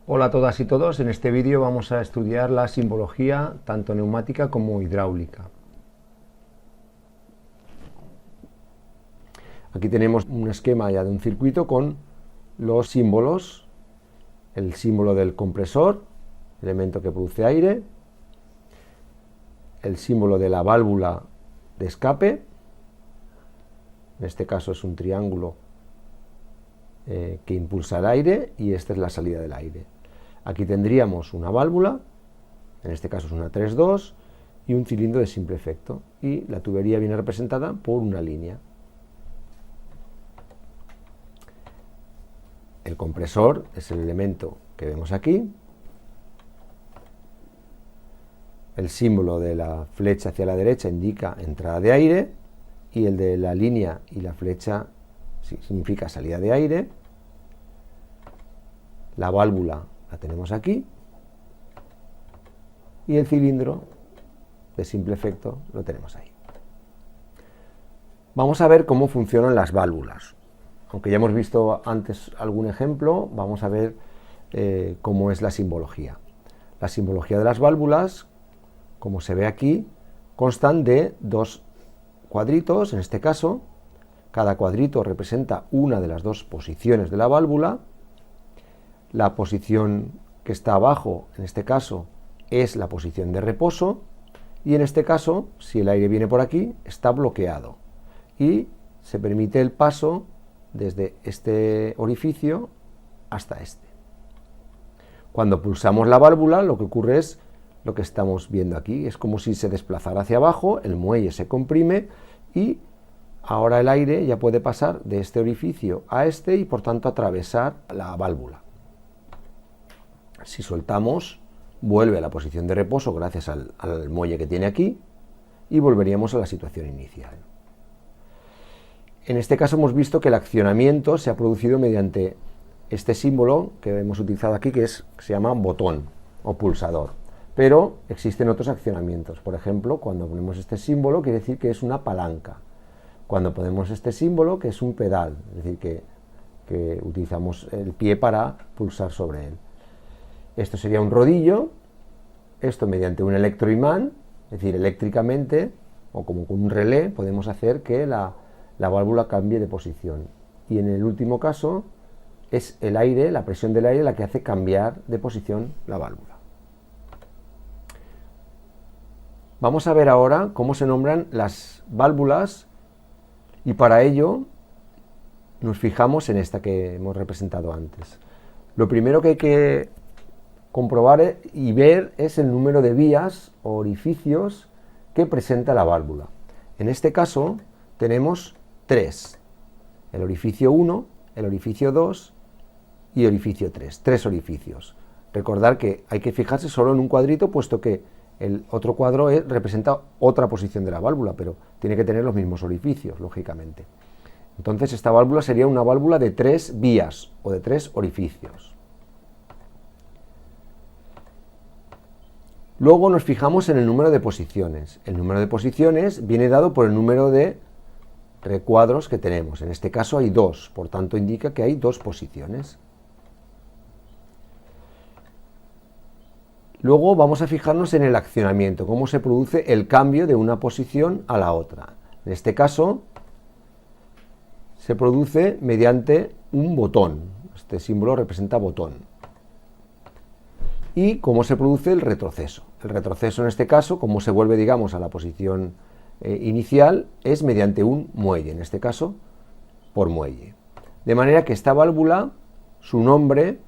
Hola a todas y todos, en este vídeo vamos a estudiar la simbología tanto neumática como hidráulica. Aquí tenemos un esquema ya de un circuito con los símbolos, el símbolo del compresor, elemento que produce aire, el símbolo de la válvula de escape, en este caso es un triángulo que impulsa el aire y esta es la salida del aire. Aquí tendríamos una válvula, en este caso es una 3-2, y un cilindro de simple efecto. Y la tubería viene representada por una línea. El compresor es el elemento que vemos aquí. El símbolo de la flecha hacia la derecha indica entrada de aire y el de la línea y la flecha significa salida de aire. La válvula la tenemos aquí y el cilindro de simple efecto lo tenemos ahí. Vamos a ver cómo funcionan las válvulas. Aunque ya hemos visto antes algún ejemplo, vamos a ver cómo es la simbología. La simbología de las válvulas, como se ve aquí, constan de dos cuadritos, en este caso. Cada cuadrito representa una de las dos posiciones de la válvula. La posición que está abajo, en este caso, es la posición de reposo, y en este caso, si el aire viene por aquí, está bloqueado y se permite el paso desde este orificio hasta este. Cuando pulsamos la válvula, lo que ocurre es lo que estamos viendo aquí, es como si se desplazara hacia abajo, el muelle se comprime y ahora el aire ya puede pasar de este orificio a este y por tanto atravesar la válvula. Si soltamos, vuelve a la posición de reposo gracias al muelle que tiene aquí y volveríamos a la situación inicial. En este caso hemos visto que el accionamiento se ha producido mediante este símbolo que hemos utilizado aquí, que se llama botón o pulsador. Pero existen otros accionamientos. Por ejemplo, cuando ponemos este símbolo quiere decir que es una palanca. Cuando ponemos este símbolo, que es un pedal, es decir, que utilizamos el pie para pulsar sobre él. Esto sería un rodillo, esto mediante un electroimán, es decir, eléctricamente, o como con un relé, podemos hacer que la válvula cambie de posición. Y en el último caso, es el aire, la presión del aire, la que hace cambiar de posición la válvula. Vamos a ver ahora cómo se nombran las válvulas y para ello nos fijamos en esta que hemos representado antes. Lo primero que hay que comprobar y ver es el número de vías o orificios que presenta la válvula. En este caso tenemos 3, el orificio 1, el orificio 2 y el orificio 3, 3 orificios. Recordar que hay que fijarse solo en un cuadrito, puesto que el otro cuadro representa otra posición de la válvula, pero tiene que tener los mismos orificios, lógicamente. Entonces esta válvula sería una válvula de 3 vías o de 3 orificios. Luego nos fijamos en el número de posiciones. El número de posiciones viene dado por el número de recuadros que tenemos. En este caso hay 2, por tanto indica que hay 2 posiciones. Luego vamos a fijarnos en el accionamiento, cómo se produce el cambio de una posición a la otra. En este caso se produce mediante un botón. Este símbolo representa botón. Y cómo se produce el retroceso. El retroceso en este caso, cómo se vuelve, digamos, a la posición inicial, es mediante un muelle, en este caso por muelle. De manera que esta válvula, su nombre,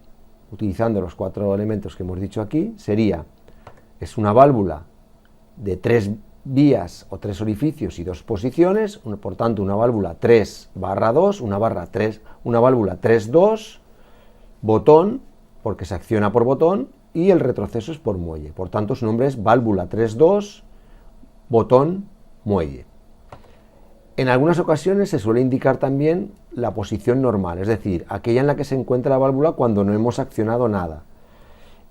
utilizando los 4 elementos que hemos dicho aquí, es una válvula de 3 vías o 3 orificios y 2 posiciones, por tanto una válvula 3/2, una válvula 3-2, botón, porque se acciona por botón, y el retroceso es por muelle. Por tanto, su nombre es válvula 3-2, botón, muelle. En algunas ocasiones se suele indicar también la posición normal, es decir, aquella en la que se encuentra la válvula cuando no hemos accionado nada.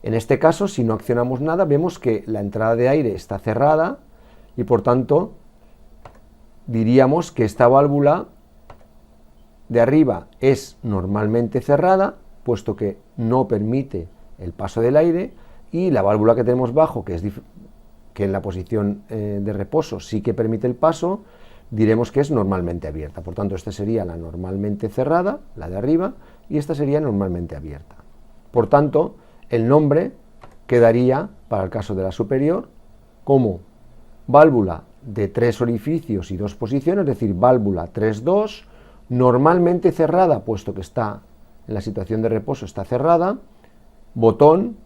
En este caso, si no accionamos nada, vemos que la entrada de aire está cerrada y por tanto diríamos que esta válvula de arriba es normalmente cerrada, puesto que no permite el paso del aire, y la válvula que tenemos bajo, que en la posición de reposo sí que permite el paso, diremos que es normalmente abierta. Por tanto, esta sería la normalmente cerrada, la de arriba, y esta sería normalmente abierta. Por tanto, el nombre quedaría, para el caso de la superior, como válvula de 3 orificios y 2 posiciones, es decir, válvula 3-2, normalmente cerrada, puesto que está en la situación de reposo, está cerrada, botón,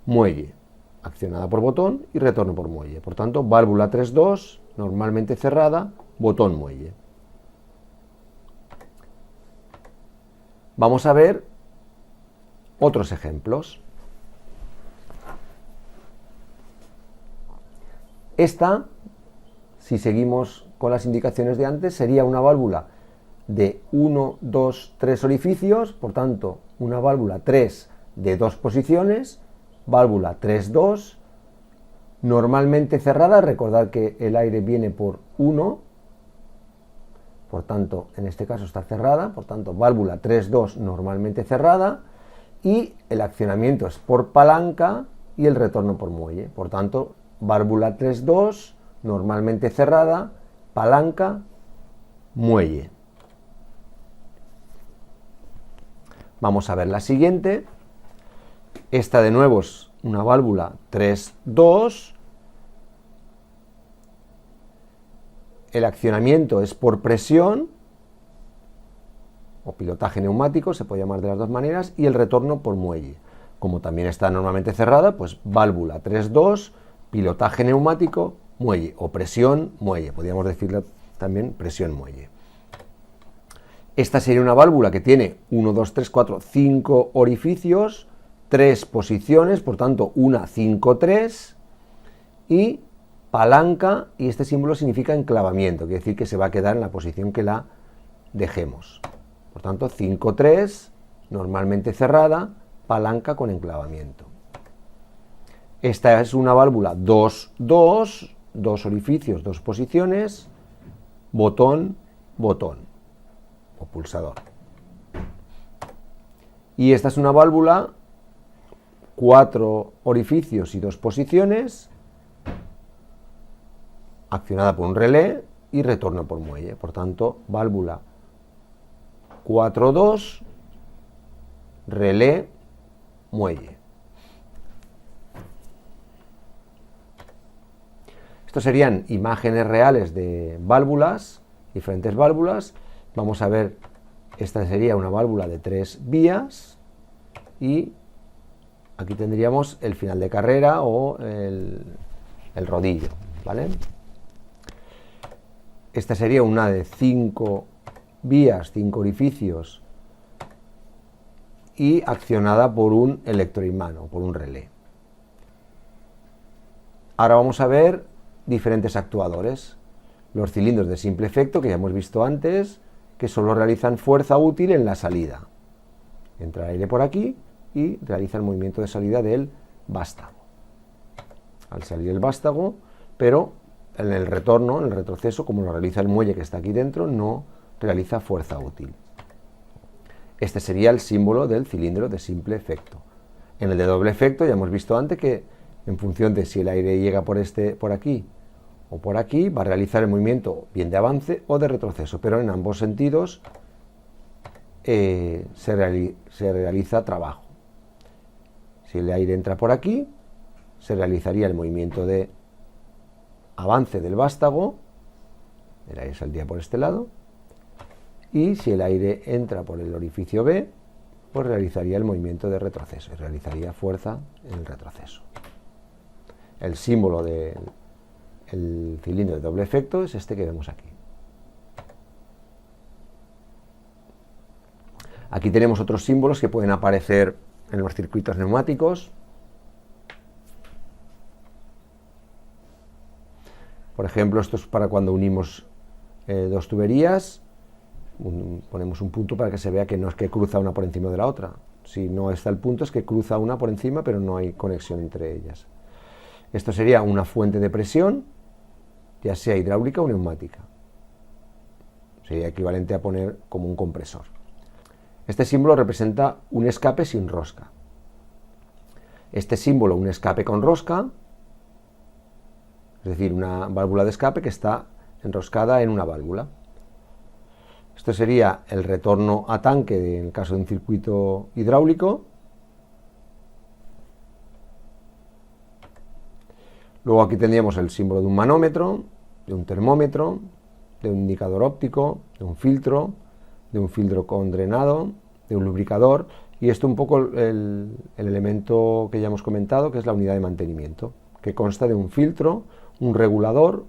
muelle, accionada por botón y retorno por muelle. Por tanto, válvula 3-2, normalmente cerrada, botón, muelle. Vamos a ver otros ejemplos. Esta, si seguimos con las indicaciones de antes, sería una válvula de 1, 2, 3 orificios, por tanto, una válvula 3 de 2 posiciones, válvula 3-2, normalmente cerrada. Recordad que el aire viene por 1, por tanto, en este caso está cerrada, por tanto, válvula 3-2 normalmente cerrada, y el accionamiento es por palanca y el retorno por muelle. Por tanto, válvula 3-2 normalmente cerrada, palanca, muelle. Vamos a ver la siguiente. Esta de nuevo es una válvula 3-2. El accionamiento es por presión o pilotaje neumático, se puede llamar de las dos maneras, y el retorno por muelle. Como también está normalmente cerrada, pues válvula 3-2, pilotaje neumático, muelle, o presión, muelle. Podríamos decirle también presión, muelle. Esta sería una válvula que tiene 1, 2, 3, 4, 5 orificios, 3 posiciones, por tanto, una 5-3, y palanca, y este símbolo significa enclavamiento, quiere decir que se va a quedar en la posición que la dejemos. Por tanto, 5-3, normalmente cerrada, palanca con enclavamiento. Esta es una válvula 2-2, 2 orificios, 2 posiciones, botón, botón, o pulsador. Y esta es una válvula 4 orificios y 2 posiciones, accionada por un relé y retorno por muelle. Por tanto, válvula 4-2, relé, muelle. Estos serían imágenes reales de válvulas, diferentes válvulas. Vamos a ver, esta sería una válvula de 3 vías y aquí tendríamos el final de carrera o el rodillo, ¿vale? Esta sería una de 5 vías, 5 orificios y accionada por un electroimán o por un relé. Ahora vamos a ver diferentes actuadores. Los cilindros de simple efecto, que ya hemos visto antes, que solo realizan fuerza útil en la salida. Entra aire por aquí y realiza el movimiento de salida del vástago. Al salir el vástago, pero en el retorno, en el retroceso, como lo realiza el muelle que está aquí dentro, no realiza fuerza útil. Este sería el símbolo del cilindro de simple efecto. En el de doble efecto ya hemos visto antes que en función de si el aire llega por aquí o por aquí, va a realizar el movimiento bien de avance o de retroceso, pero en ambos sentidos se realiza trabajo. Si el aire entra por aquí, se realizaría el movimiento de avance del vástago, el aire saldría por este lado, y si el aire entra por el orificio B, pues realizaría el movimiento de retroceso, y realizaría fuerza en el retroceso. El símbolo del cilindro de doble efecto es este que vemos aquí. Aquí tenemos otros símbolos que pueden aparecer en los circuitos neumáticos. Por ejemplo, esto es para cuando unimos dos tuberías. Ponemos un punto para que se vea que no es que cruza una por encima de la otra. Si no está el punto es que cruza una por encima, pero no hay conexión entre ellas. Esto sería una fuente de presión, ya sea hidráulica o neumática. Sería equivalente a poner como un compresor. Este símbolo representa un escape sin rosca. este símbolo un escape con rosca, es decir, una válvula de escape que está enroscada en una válvula. Esto sería el retorno a tanque en el caso de un circuito hidráulico. Luego aquí tendríamos el símbolo de un manómetro, de un termómetro, de un indicador óptico, de un filtro con drenado, de un lubricador, y esto un poco el elemento que ya hemos comentado, que es la unidad de mantenimiento, que consta de un filtro, un regulador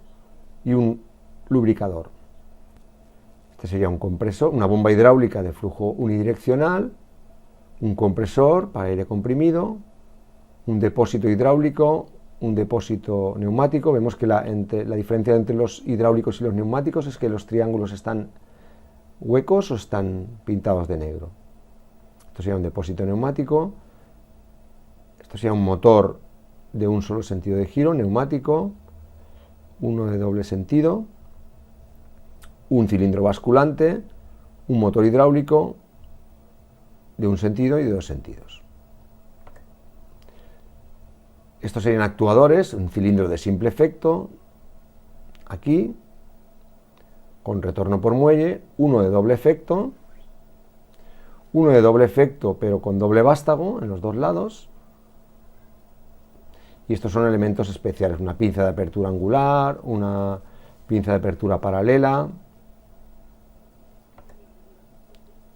y un lubricador. Este sería un compresor, una bomba hidráulica de flujo unidireccional, un compresor para aire comprimido, un depósito hidráulico, un depósito neumático. Vemos que la diferencia entre los hidráulicos y los neumáticos es que los triángulos están huecos o están pintados de negro. Esto sería un depósito neumático. Esto sería un motor de un solo sentido de giro, neumático, uno de doble sentido, un cilindro basculante, un motor hidráulico de un sentido y de dos sentidos. Estos serían actuadores, un cilindro de simple efecto, aquí, con retorno por muelle, uno de doble efecto pero con doble vástago en los dos lados, y estos son elementos especiales, una pinza de apertura angular, una pinza de apertura paralela.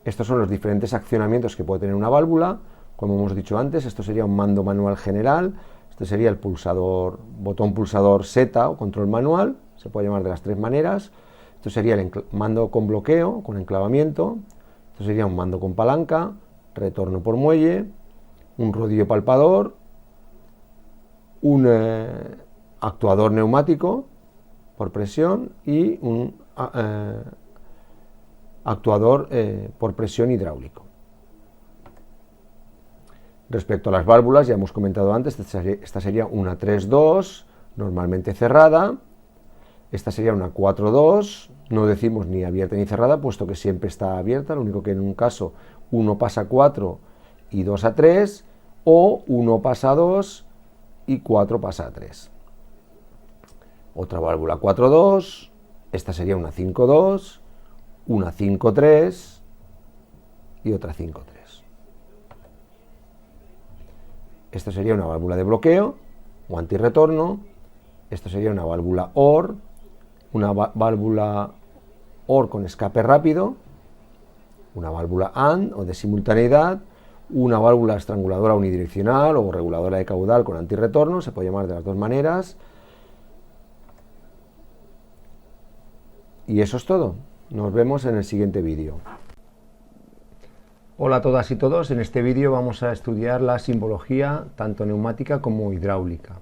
Estos son los diferentes accionamientos que puede tener una válvula. Como hemos dicho antes, esto sería un mando manual general. Este sería el pulsador, botón pulsador Z o control manual, se puede llamar de las tres maneras. Esto sería el mando con bloqueo, con enclavamiento. Esto sería un mando con palanca, retorno por muelle, un rodillo palpador, un actuador neumático por presión y un actuador por presión hidráulico. Respecto a las válvulas, ya hemos comentado antes, esta sería una 3-2, normalmente cerrada. Esta sería una 4-2, no decimos ni abierta ni cerrada, puesto que siempre está abierta, lo único que en un caso 1 pasa a 4 y 2 a 3, o 1 pasa a 2 y 4 pasa a 3. Otra válvula 4-2, esta sería una 5-2, una 5-3 y otra 5-3. Esto sería una válvula de bloqueo o antirretorno. Esto sería una válvula OR, una válvula OR con escape rápido, una válvula AND o de simultaneidad, una válvula estranguladora unidireccional o reguladora de caudal con antirretorno, se puede llamar de las dos maneras. Y eso es todo. Nos vemos en el siguiente vídeo. Hola a todas y todos, en este vídeo vamos a estudiar la simbología tanto neumática como hidráulica.